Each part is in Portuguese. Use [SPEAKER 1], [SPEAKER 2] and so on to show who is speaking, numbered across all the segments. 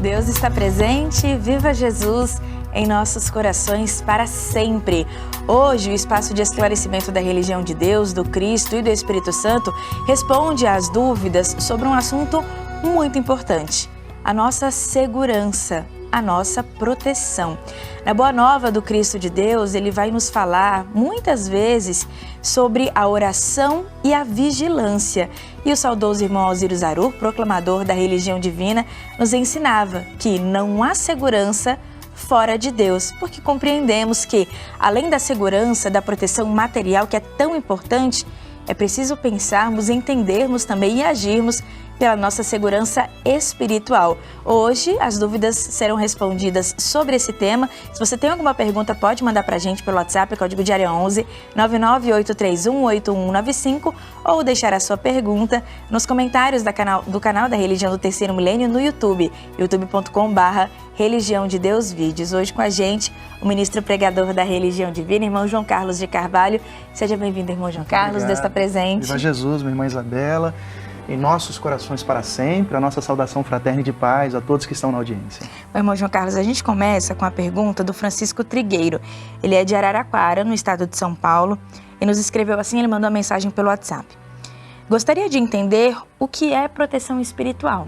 [SPEAKER 1] Deus está presente, viva Jesus em nossos corações para sempre. Hoje, o espaço de esclarecimento da religião de Deus, do Cristo e do Espírito Santo responde às dúvidas sobre um assunto muito importante: a nossa segurança, a nossa proteção. Na Boa Nova do Cristo de Deus, ele vai nos falar muitas vezes sobre a oração e a vigilância. E o saudoso irmão Alziro Zarur, proclamador da religião divina, nos ensinava que não há segurança fora de Deus, porque compreendemos que, além da segurança, da proteção material que é tão importante, é preciso pensarmos, entendermos também e agirmos pela nossa segurança espiritual. Hoje, as dúvidas serão respondidas sobre esse tema. Se você tem alguma pergunta, pode mandar para a gente pelo WhatsApp, código de área 11 998318195, ou deixar a sua pergunta nos comentários do canal da Religião do Terceiro Milênio no YouTube, youtube.com/Religião de Deus Vídeos. Hoje com a gente, o ministro pregador da Religião Divina, irmão João Carlos de Carvalho. Seja bem-vindo, irmão João Carlos. Obrigado. Deus está presente.
[SPEAKER 2] Viva Jesus, minha irmã Isabela. Em nossos corações para sempre, a nossa saudação fraterna e de paz a todos que estão na audiência.
[SPEAKER 1] Bom, irmão João Carlos, a gente começa com a pergunta do Francisco Trigueiro. Ele é de Araraquara, no estado de São Paulo, e nos escreveu assim, ele mandou uma mensagem pelo WhatsApp. Gostaria de entender o que é proteção espiritual,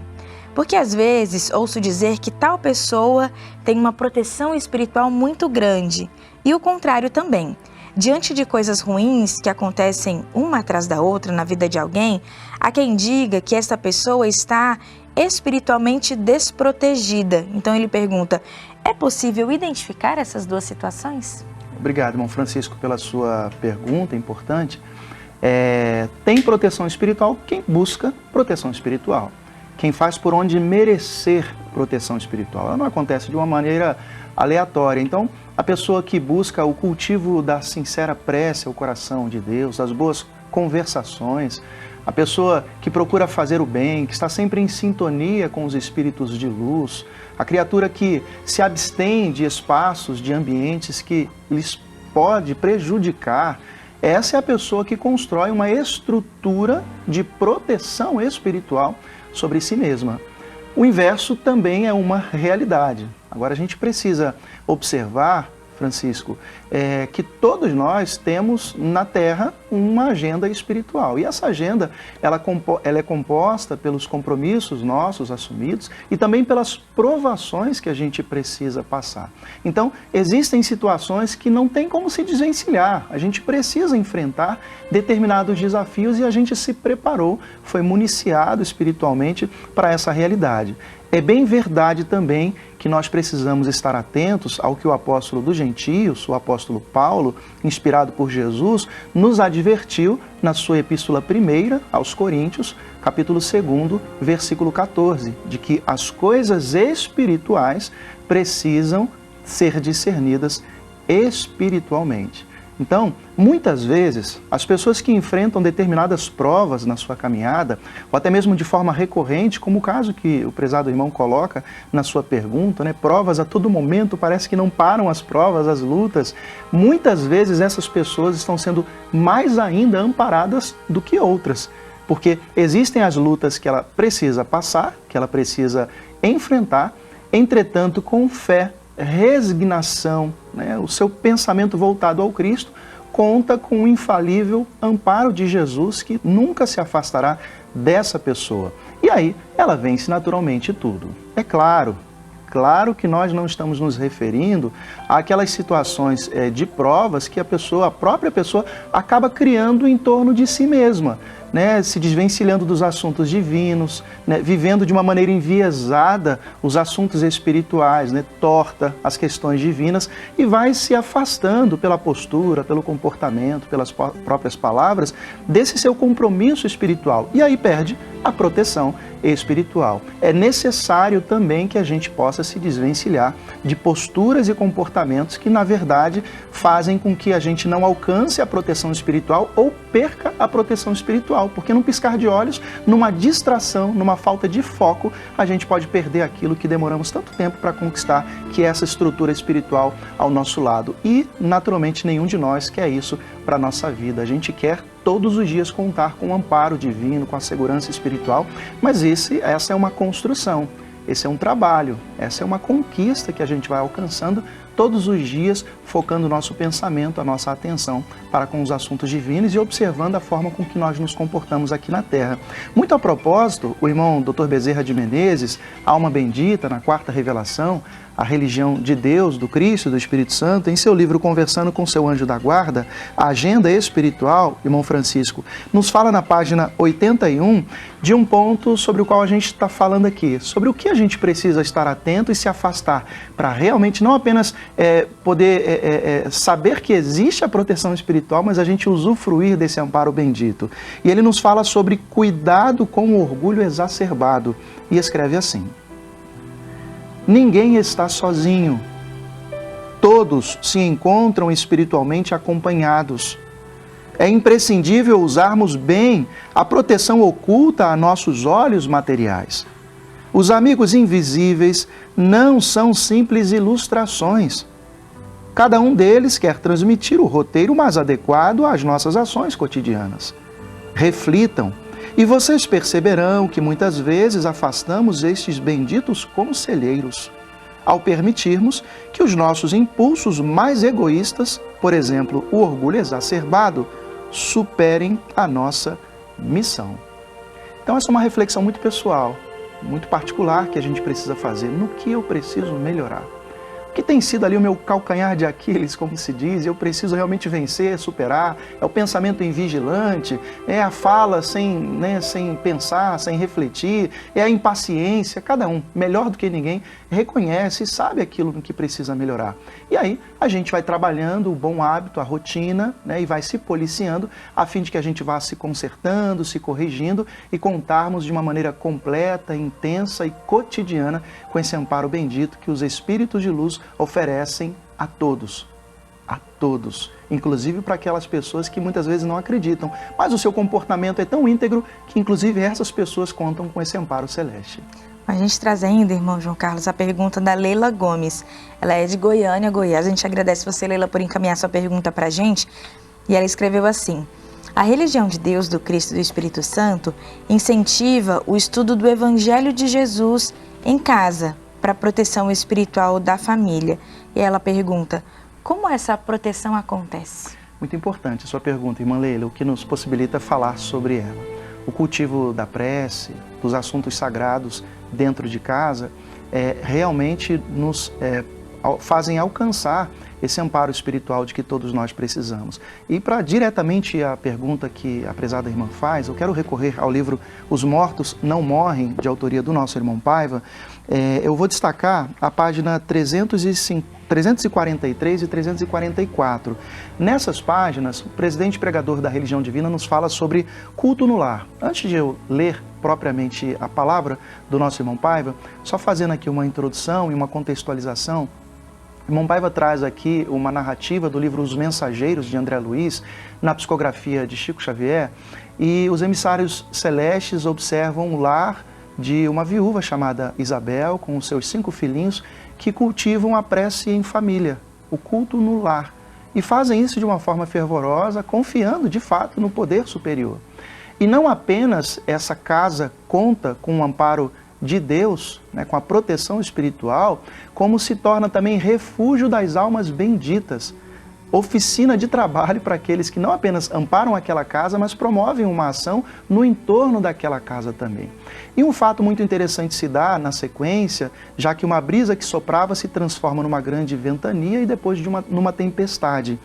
[SPEAKER 1] porque às vezes ouço dizer que tal pessoa tem uma proteção espiritual muito grande, e o contrário também. Diante de coisas ruins que acontecem uma atrás da outra na vida de alguém, há quem diga que essa pessoa está espiritualmente desprotegida. Então ele pergunta, é possível identificar essas duas situações?
[SPEAKER 2] Obrigado, irmão Francisco, pela sua pergunta importante. Tem proteção espiritual quem busca proteção espiritual. Quem faz por onde merecer proteção espiritual. Ela não acontece de uma maneira aleatória. Então, a pessoa que busca o cultivo da sincera prece ao coração de Deus, das boas conversações, a pessoa que procura fazer o bem, que está sempre em sintonia com os espíritos de luz, a criatura que se abstém de espaços, de ambientes que lhes pode prejudicar, essa é a pessoa que constrói uma estrutura de proteção espiritual sobre si mesma. O inverso também é uma realidade. Agora a gente precisa observar, Francisco, que todos nós temos na Terra uma agenda espiritual. E essa agenda, ela é composta pelos compromissos nossos assumidos e também pelas provações que a gente precisa passar. Então, existem situações que não tem como se desvencilhar. A gente precisa enfrentar determinados desafios e a gente se preparou, foi municiado espiritualmente para essa realidade. É bem verdade também que nós precisamos estar atentos ao que o apóstolo dos gentios, o apóstolo Paulo, inspirado por Jesus, nos advertiu na sua epístola 1 aos Coríntios, capítulo 2, versículo 14, de que as coisas espirituais precisam ser discernidas espiritualmente. Então, muitas vezes, as pessoas que enfrentam determinadas provas na sua caminhada, ou até mesmo de forma recorrente, como o caso que o prezado irmão coloca na sua pergunta, né? Provas a todo momento, parece que não param as provas, as lutas. Muitas vezes essas pessoas estão sendo mais ainda amparadas do que outras, porque existem as lutas que ela precisa passar, que ela precisa enfrentar, entretanto, com fé, resignação, né? O seu pensamento voltado ao Cristo conta com o infalível amparo de Jesus que nunca se afastará dessa pessoa. E aí ela vence naturalmente tudo. É claro que nós não estamos nos referindo àquelas situações de provas que a própria pessoa acaba criando em torno de si mesma, né, se desvencilhando dos assuntos divinos, né, vivendo de uma maneira enviesada os assuntos espirituais, né, torta as questões divinas e vai se afastando pela postura, pelo comportamento, pelas próprias palavras, desse seu compromisso espiritual. E aí perde a proteção espiritual. É necessário também que a gente possa se desvencilhar de posturas e comportamentos que, na verdade, fazem com que a gente não alcance a proteção espiritual ou perca a proteção espiritual, porque num piscar de olhos, numa distração, numa falta de foco, a gente pode perder aquilo que demoramos tanto tempo para conquistar, que é essa estrutura espiritual ao nosso lado. E, naturalmente, nenhum de nós quer isso para a nossa vida. A gente quer todos os dias contar com o amparo divino, com a segurança espiritual, mas essa é uma construção. Esse é um trabalho, essa é uma conquista que a gente vai alcançando todos os dias, focando o nosso pensamento, a nossa atenção para com os assuntos divinos e observando a forma com que nós nos comportamos aqui na Terra. Muito a propósito, o irmão Dr. Bezerra de Menezes, Alma Bendita, na Quarta Revelação, a religião de Deus, do Cristo e do Espírito Santo, em seu livro Conversando com seu Anjo da Guarda, a Agenda Espiritual, irmão Francisco, nos fala na página 81 de um ponto sobre o qual a gente está falando aqui, sobre o que a gente precisa estar atento e se afastar, para realmente não apenas poder saber que existe a proteção espiritual, mas a gente usufruir desse amparo bendito. E ele nos fala sobre cuidado com o orgulho exacerbado, e escreve assim: ninguém está sozinho. Todos se encontram espiritualmente acompanhados. É imprescindível usarmos bem a proteção oculta a nossos olhos materiais. Os amigos invisíveis não são simples ilustrações. Cada um deles quer transmitir o roteiro mais adequado às nossas ações cotidianas. Reflitam, e vocês perceberão que muitas vezes afastamos estes benditos conselheiros, ao permitirmos que os nossos impulsos mais egoístas, por exemplo, o orgulho exacerbado, superem a nossa missão. Então essa é uma reflexão muito pessoal, muito particular que a gente precisa fazer. No que eu preciso melhorar? O que tem sido ali o meu calcanhar de Aquiles, como se diz, eu preciso realmente vencer, superar, é o pensamento invigilante, é a fala sem pensar, sem refletir, é a impaciência. Cada um, melhor do que ninguém, reconhece e sabe aquilo no que precisa melhorar. E aí a gente vai trabalhando o bom hábito, a rotina, e vai se policiando a fim de que a gente vá se consertando, se corrigindo e contarmos de uma maneira completa, intensa e cotidiana com esse amparo bendito que os Espíritos de Luz oferecem a todos, inclusive para aquelas pessoas que muitas vezes não acreditam, mas o seu comportamento é tão íntegro que inclusive essas pessoas contam com esse amparo celeste.
[SPEAKER 1] A gente traz ainda, irmão João Carlos, a pergunta da Leila Gomes. Ela é de Goiânia, Goiás. A gente agradece você, Leila, por encaminhar sua pergunta para a gente. E ela escreveu assim: a religião de Deus, do Cristo e do Espírito Santo incentiva o estudo do Evangelho de Jesus em casa, para a proteção espiritual da família. E ela pergunta: como essa proteção acontece?
[SPEAKER 2] Muito importante a sua pergunta, irmã Leila, o que nos possibilita falar sobre ela. O cultivo da prece, dos assuntos sagrados dentro de casa, realmente nos fazem alcançar esse amparo espiritual de que todos nós precisamos. E para diretamente a pergunta que a prezada irmã faz, eu quero recorrer ao livro Os Mortos Não Morrem, de autoria do nosso irmão Paiva. Eu vou destacar a página 343 e 344. Nessas páginas, o presidente pregador da religião divina nos fala sobre culto no lar. Antes de eu ler propriamente a palavra do nosso irmão Paiva, só fazendo aqui uma introdução e uma contextualização, o irmão Paiva traz aqui uma narrativa do livro Os Mensageiros, de André Luiz, na psicografia de Chico Xavier, e os emissários celestes observam o lar de uma viúva chamada Isabel, com os seus 5 filhinhos, que cultivam a prece em família, o culto no lar, e fazem isso de uma forma fervorosa, confiando de fato no poder superior. E não apenas essa casa conta com o amparo de Deus, com a proteção espiritual, como se torna também refúgio das almas benditas, oficina de trabalho para aqueles que não apenas amparam aquela casa, mas promovem uma ação no entorno daquela casa também. E um fato muito interessante se dá na sequência, já que uma brisa que soprava se transforma numa grande ventania e depois numa tempestade.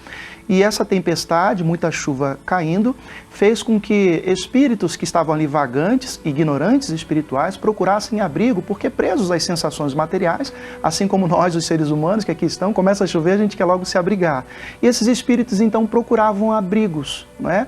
[SPEAKER 2] E essa tempestade, muita chuva caindo, fez com que espíritos que estavam ali vagantes, ignorantes espirituais, procurassem abrigo, porque presos às sensações materiais, assim como nós, os seres humanos que aqui estão, começa a chover, a gente quer logo se abrigar. E esses espíritos então procuravam abrigos, não é?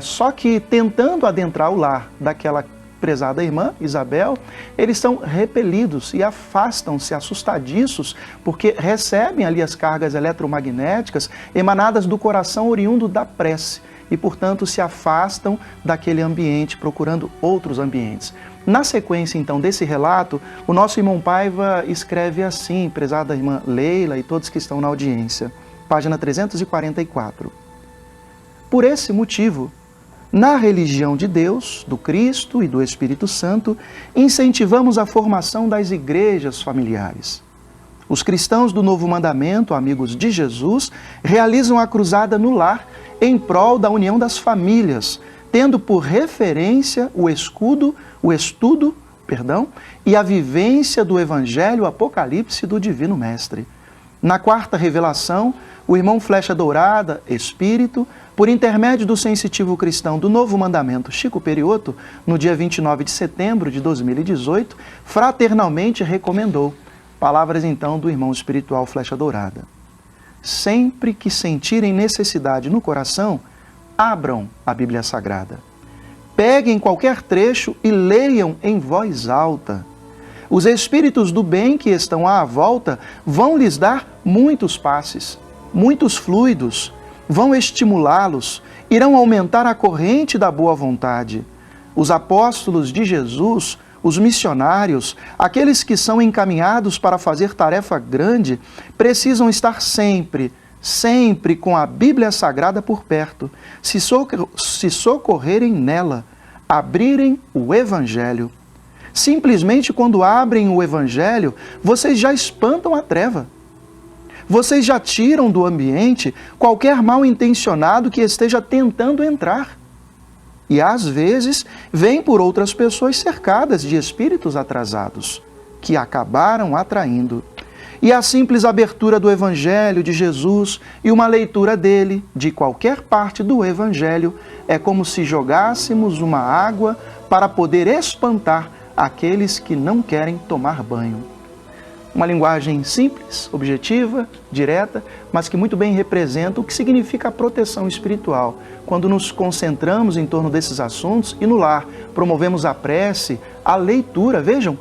[SPEAKER 2] Só que tentando adentrar o lar daquela prezada irmã Isabel, eles são repelidos e afastam-se, assustadiços, porque recebem ali as cargas eletromagnéticas emanadas do coração oriundo da prece e, portanto, se afastam daquele ambiente, procurando outros ambientes. Na sequência, então, desse relato, o nosso irmão Paiva escreve assim, prezada irmã Leila e todos que estão na audiência, página 344. Por esse motivo, Na religião de Deus, do Cristo e do Espírito Santo, incentivamos a formação das igrejas familiares. Os cristãos do Novo Mandamento, amigos de Jesus, realizam a cruzada no lar em prol da união das famílias, tendo por referência o estudo e a vivência do Evangelho Apocalipse do Divino Mestre. Na quarta revelação, o irmão Flecha Dourada, Espírito, por intermédio do sensitivo cristão do Novo Mandamento, Chico Perioto, no dia 29 de setembro de 2018, fraternalmente recomendou. Palavras então do irmão espiritual Flecha Dourada. Sempre que sentirem necessidade no coração, abram a Bíblia Sagrada. Peguem qualquer trecho e leiam em voz alta. Os espíritos do bem que estão à volta vão lhes dar muitos passes, muitos fluidos, vão estimulá-los, irão aumentar a corrente da boa vontade. Os apóstolos de Jesus, os missionários, aqueles que são encaminhados para fazer tarefa grande, precisam estar sempre com a Bíblia Sagrada por perto, se socorrerem nela, abrirem o Evangelho. Simplesmente quando abrem o Evangelho, vocês já espantam a treva. Vocês já tiram do ambiente qualquer mal-intencionado que esteja tentando entrar. E às vezes vem por outras pessoas cercadas de espíritos atrasados, que acabaram atraindo. E a simples abertura do Evangelho de Jesus e uma leitura dele, de qualquer parte do Evangelho, é como se jogássemos uma água para poder espantar aqueles que não querem tomar banho. Uma linguagem simples, objetiva, direta, mas que muito bem representa o que significa a proteção espiritual. Quando nos concentramos em torno desses assuntos e no lar promovemos a prece, a leitura. Vejam,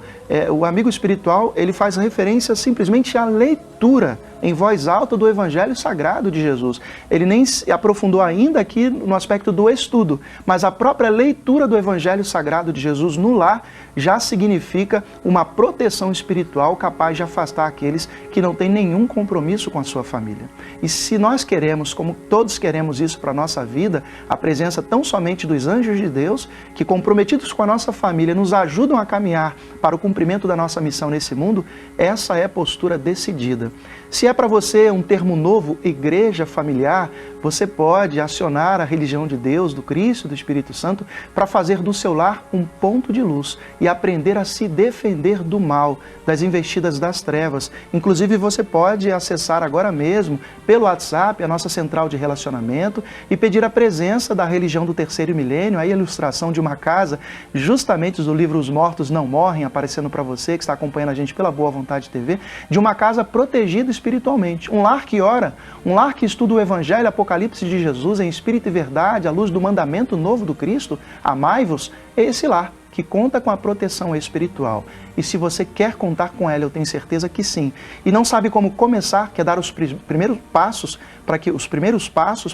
[SPEAKER 2] o amigo espiritual ele faz referência simplesmente à leitura em voz alta do Evangelho Sagrado de Jesus. Ele nem se aprofundou ainda aqui no aspecto do estudo, mas a própria leitura do Evangelho Sagrado de Jesus no lar já significa uma proteção espiritual capaz de afastar aqueles que não têm nenhum compromisso com a sua família. E se nós queremos, como todos queremos isso para a nossa vida, a presença tão somente dos anjos de Deus, que comprometidos com a nossa família nos ajudam a caminhar para o cumprimento da nossa missão nesse mundo, essa é a postura decidida. Se é para você um termo novo, igreja familiar, você pode acionar a religião de Deus, do Cristo e do Espírito Santo para fazer do seu lar um ponto de luz e aprender a se defender do mal, das investidas das trevas. Inclusive você pode acessar agora mesmo pelo WhatsApp a nossa central de relacionamento e pedir a presença da religião do terceiro milênio, aí a ilustração de uma casa, justamente do livro Os Mortos Não Morrem, aparecendo para você que está acompanhando a gente pela Boa Vontade TV, de uma casa protegida espiritualmente. Um lar que ora, um lar que estuda o Evangelho Apocalipse de Jesus em espírito e verdade, à luz do mandamento novo do Cristo, amai-vos, é esse lar que conta com a proteção espiritual. E se você quer contar com ela, eu tenho certeza que sim. E não sabe como começar, quer dar os primeiros passos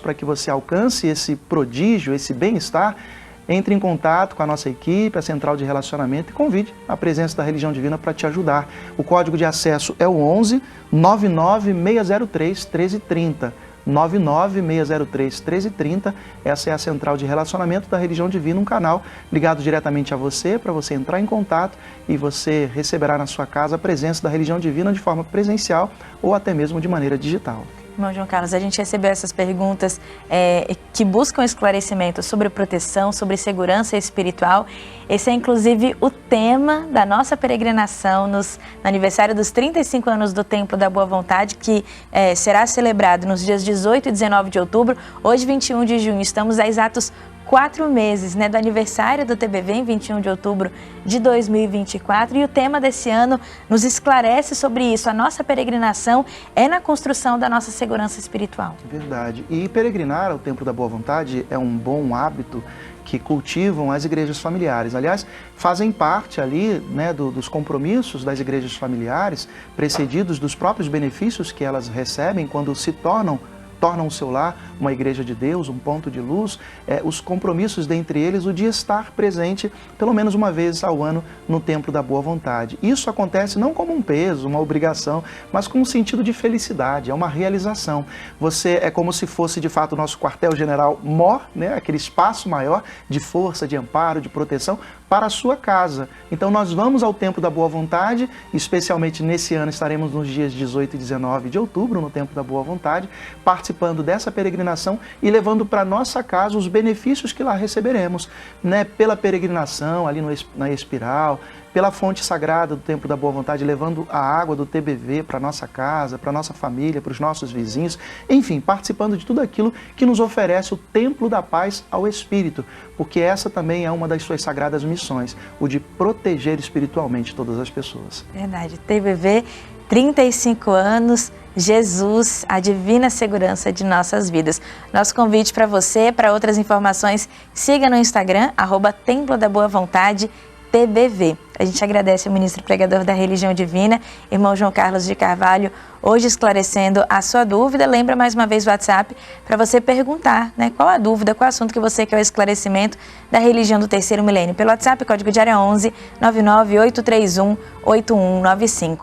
[SPEAKER 2] para que você alcance esse prodígio, esse bem-estar, entre em contato com a nossa equipe, a Central de Relacionamento e convide a presença da Religião Divina para te ajudar. O código de acesso é o 11 99603 1330. 99603 1330, essa é a Central de Relacionamento da Religião Divina, um canal ligado diretamente a você, para você entrar em contato e você receberá na sua casa a presença da Religião Divina de forma presencial ou até mesmo de maneira digital.
[SPEAKER 1] Irmão João Carlos, a gente recebeu essas perguntas que buscam esclarecimento sobre proteção, sobre segurança espiritual. Esse é inclusive o tema da nossa peregrinação no aniversário dos 35 anos do Templo da Boa Vontade, que será celebrado nos dias 18 e 19 de outubro. Hoje, 21 de junho, estamos a exatos 4 meses do aniversário do TBV, em 21 de outubro de 2024, e o tema desse ano nos esclarece sobre isso. A nossa peregrinação é na construção da nossa segurança espiritual.
[SPEAKER 2] Verdade. E peregrinar ao Templo da Boa Vontade é um bom hábito que cultivam as igrejas familiares. Aliás, fazem parte ali dos compromissos das igrejas familiares, precedidos dos próprios benefícios que elas recebem quando se tornam tornam o seu lar uma igreja de Deus, um ponto de luz, os compromissos dentre eles, o de estar presente pelo menos uma vez ao ano no Templo da Boa Vontade. Isso acontece não como um peso, uma obrigação, mas com um sentido de felicidade, é uma realização. Você é como se fosse de fato o nosso quartel-general mor, né? Aquele espaço maior de força, de amparo, de proteção para a sua casa. Então nós vamos ao Templo da Boa Vontade, especialmente nesse ano estaremos nos dias 18 e 19 de outubro no Templo da Boa Vontade, participando dessa peregrinação e levando para nossa casa os benefícios que lá receberemos, né? Pela peregrinação ali na espiral, pela fonte sagrada do Templo da Boa Vontade, levando a água do TBV para nossa casa, para nossa família, para os nossos vizinhos, enfim, participando de tudo aquilo que nos oferece o Templo da Paz ao Espírito, porque essa também é uma das suas sagradas missões, o de proteger espiritualmente todas as pessoas.
[SPEAKER 1] Verdade, TBV, 35 anos, Jesus, a divina segurança de nossas vidas. Nosso convite para você, para outras informações, siga no Instagram, @Templo da Boa Vontade, TBV. A gente agradece ao ministro pregador da Religião Divina, irmão João Carlos de Carvalho, hoje esclarecendo a sua dúvida. Lembra mais uma vez o WhatsApp para você perguntar, né, qual a dúvida, qual assunto que você quer o esclarecimento da religião do terceiro milênio. Pelo WhatsApp, código de área 11 99831 8195.